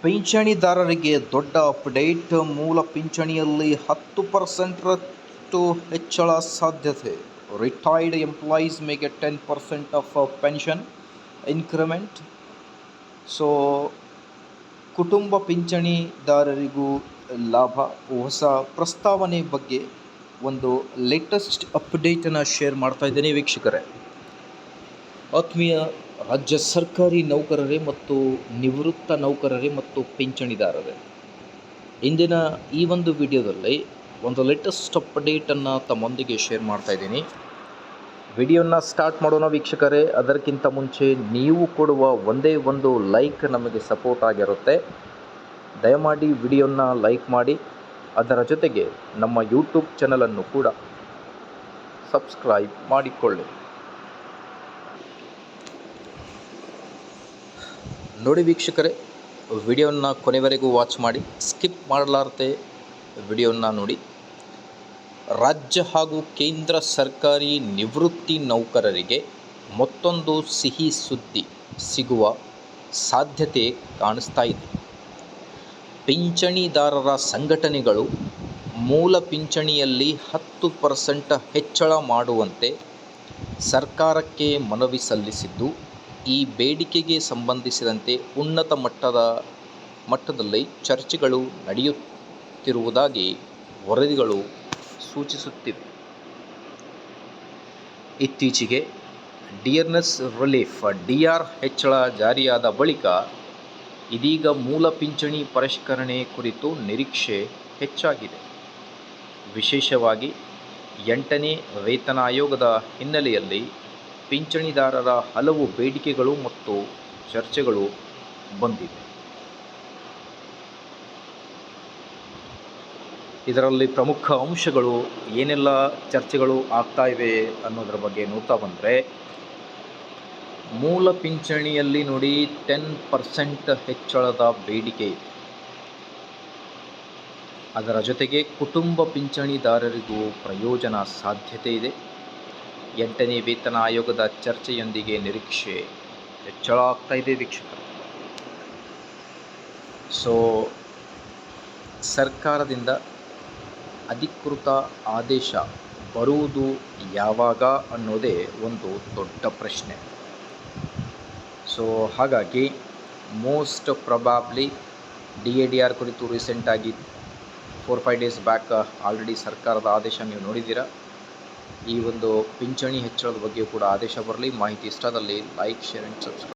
ಪಿಂಚಣಿದಾರರಿಗೆ ದೊಡ್ಡ ಅಪ್ಡೇಟ್. ಮೂಲ ಪಿಂಚಣಿಯಲ್ಲಿ 10% ಹೆಚ್ಚಳ ಸಾಧ್ಯತೆ. Retired employees may get 10% of pension increment. So ಕುಟುಂಬ ಪಿಂಚಣಿದಾರರಿಗೂ ಲಾಭ. ಹೊಸ ಪ್ರಸ್ತಾವನೆ ಬಗ್ಗೆ ಒಂದು ಲೇಟೆಸ್ಟ್ ಅಪ್ಡೇಟನ್ನು ಶೇರ್ ಮಾಡ್ತಾ ಇದ್ದೇನೆ ವೀಕ್ಷಕರೇ. ಆತ್ಮೀಯ ರಾಜ್ಯ ಸರ್ಕಾರಿ ನೌಕರರೇ ಮತ್ತು ನಿವೃತ್ತ ನೌಕರರೇ ಮತ್ತು ಪಿಂಚಣಿದಾರರೇ, ಇಂದಿನ ಈ ಒಂದು ವಿಡಿಯೋದಲ್ಲಿ ಒಂದು ಲೇಟೆಸ್ಟ್ ಅಪ್ಡೇಟನ್ನು ತಮ್ಮೊಂದಿಗೆ ಶೇರ್ ಮಾಡ್ತಾ ಇದ್ದೀನಿ. ವಿಡಿಯೋನ ಸ್ಟಾರ್ಟ್ ಮಾಡೋಣ ವೀಕ್ಷಕರೇ. ಅದಕ್ಕಿಂತ ಮುಂಚೆ ನೀವು ಕೊಡುವ ಒಂದೇ ಒಂದು ಲೈಕ್ ನಮಗೆ ಸಪೋರ್ಟ್ ಆಗಿರುತ್ತೆ. ದಯಮಾಡಿ ವಿಡಿಯೋನ ಲೈಕ್ ಮಾಡಿ, ಅದರ ಜೊತೆಗೆ ನಮ್ಮ ಯೂಟ್ಯೂಬ್ ಚಾನಲನ್ನು ಕೂಡ ಸಬ್ಸ್ಕ್ರೈಬ್ ಮಾಡಿಕೊಳ್ಳಿ. ನೋಡಿ ವೀಕ್ಷಕರೇ, ವಿಡಿಯೋನ ಕೊನೆವರೆಗೂ ವಾಚ್ ಮಾಡಿ, ಸ್ಕಿಪ್ ಮಾಡಲಾರದೆ ವಿಡಿಯೋನ ನೋಡಿ. ರಾಜ್ಯ ಹಾಗೂ ಕೇಂದ್ರ ಸರ್ಕಾರಿ ನಿವೃತ್ತಿ ನೌಕರರಿಗೆ ಮತ್ತೊಂದು ಸಿಹಿ ಸುದ್ದಿ ಸಿಗುವ ಸಾಧ್ಯತೆ ಕಾಣಿಸ್ತಾ ಇದೆ. ಪಿಂಚಣಿದಾರರ ಸಂಘಟನೆಗಳು ಮೂಲ ಪಿಂಚಣಿಯಲ್ಲಿ 10% ಹೆಚ್ಚಳ ಮಾಡುವಂತೆ ಸರ್ಕಾರಕ್ಕೆ ಮನವಿ ಸಲ್ಲಿಸಿದ್ದು, ಈ ಬೇಡಿಕೆಗೆ ಸಂಬಂಧಿಸಿದಂತೆ ಉನ್ನತ ಮಟ್ಟದಲ್ಲಿ ಚರ್ಚೆಗಳು ನಡೆಯುತ್ತಿರುವುದಾಗಿ ವರದಿಗಳು ಸೂಚಿಸುತ್ತಿವೆ. ಇತ್ತೀಚೆಗೆ ಡಿಯರ್ನೆಸ್ ರಿಲೀಫ್ (ಡಿಆರ್) ಹೆಚ್ಚಳ ಜಾರಿಯಾದ ಬಳಿಕ ಇದೀಗ ಮೂಲ ಪಿಂಚಣಿ ಪರಿಷ್ಕರಣೆ ಕುರಿತು ನಿರೀಕ್ಷೆ ಹೆಚ್ಚಾಗಿದೆ. ವಿಶೇಷವಾಗಿ 8ನೇ ವೇತನ ಆಯೋಗದ ಹಿನ್ನೆಲೆಯಲ್ಲಿ ಪಿಂಚಣಿದಾರರ ಹಲವು ಬೇಡಿಕೆಗಳು ಮತ್ತು ಚರ್ಚೆಗಳು ಬಂದಿವೆ. ಇದರಲ್ಲಿ ಪ್ರಮುಖ ಅಂಶಗಳು ಏನೆಲ್ಲ ಚರ್ಚೆಗಳು ಆಗ್ತಾ ಇವೆ ಅನ್ನೋದರ ಬಗ್ಗೆ ನೋಡ್ತಾ ಬಂದರೆ, ಮೂಲ ಪಿಂಚಣಿಯಲ್ಲಿ ನೋಡಿ 10% ಹೆಚ್ಚಳದ ಬೇಡಿಕೆ ಇದೆ. ಅದರ ಜೊತೆಗೆ ಕುಟುಂಬ ಪಿಂಚಣಿದಾರರಿಗೂ ಪ್ರಯೋಜನ ಸಾಧ್ಯತೆ ಇದೆ. 8ನೇ ವೇತನ ಆಯೋಗದ ಚರ್ಚೆಯೊಂದಿಗೆ ನಿರೀಕ್ಷೆ ಹೆಚ್ಚಳ ಆಗ್ತಾ ಇದೆ ವೀಕ್ಷಕರು. ಸೊ ಸರ್ಕಾರದಿಂದ ಅಧಿಕೃತ ಆದೇಶ ಬರುವುದು ಯಾವಾಗ ಅನ್ನೋದೇ ಒಂದು ದೊಡ್ಡ ಪ್ರಶ್ನೆ. ಸೊ ಹಾಗಾಗಿ ಮೋಸ್ಟ್ ಪ್ರೊಬಾಬ್ಲಿ DAR ಕುರಿತು ರೀಸೆಂಟಾಗಿ 4-5 ಡೇಸ್ ಬ್ಯಾಕ್ ಆಲ್ರೆಡಿ ಸರ್ಕಾರದ ಆದೇಶ ನೀವು ನೋಡಿದ್ದೀರಾ. ಈ ಒಂದು ಪಿಂಚಣಿ ಹೆಚ್ಚಳದ ಬಗ್ಗೆ ಕೂಡ ಆದೇಶ ಬರಲಿ. ಮಾಹಿತಿ ಇಷ್ಟದಲ್ಲಿ ಲೈಕ್, ಶೇರ್ ಆ್ಯಂಡ್ ಸಬ್ಸ್ಕ್ರೈಬ್.